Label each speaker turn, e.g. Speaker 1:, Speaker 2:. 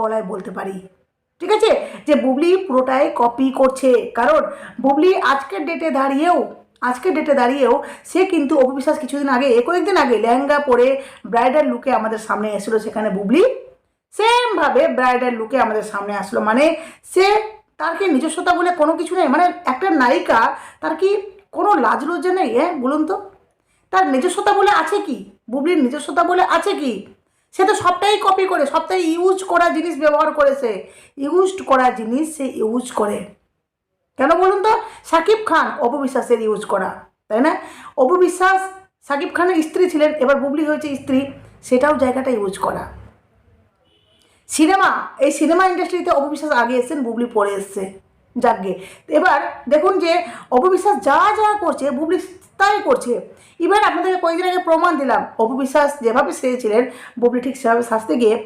Speaker 1: গলায় বলতে পারি, ঠিক আছে, যে বুবলি পুরোটাই কপি করছে। কারণ বুবলি আজকের ডেটে দাঁড়িয়েও সে কিন্তু অপু বিশ্বাস কিছুদিন আগে, কয়েকদিন আগে লেহেঙ্গা পরে ব্রাইডাল লুকে আমাদের সামনে এসেছিল, সেখানে বুবলি সেমভাবে ব্রাইডাল লুকে আমাদের সামনে আসলো। মানে সে, তার কি নিজস্বতা বলে কোনো কিছু নেই? মানে একটা নায়িকা, তার কি কোনো লাজ লজ্জা নেই? হ্যাঁ বলুন তো, তার নিজস্বতা বলে আছে কি? বুবলির নিজস্বতা বলে আছে কি? সে তো সবটাই কপি করে, সবটাই ইউজ করা জিনিস ব্যবহার করেছে, ইউজড করা জিনিস সে ইউজ করে। কেন বলুন তো? শাকিব খান অপু বিশ্বাসের ইউজ করা, তাই না? অপু বিশ্বাস শাকিব খানের স্ত্রী ছিলেন, এবার বুবলি হয়েছে স্ত্রী, সেটাও জায়গাটা ইউজ করা। সিনেমা, এই সিনেমা ইন্ডাস্ট্রিতে অপু বিশ্বাস আগে এসেছেন, বুবলি পরে এসছে, যাকগে। এবার দেখুন যে অপু বিশ্বাস যা যা করছে বুবলি তাই করছে। এবার আপনাদেরকে কয়েকদিন আগে প্রমাণ দিলাম, অপু বিশ্বাস যেভাবে সেরেছিলেন বুবলি ঠিক সেভাবে সাজতে গিয়ে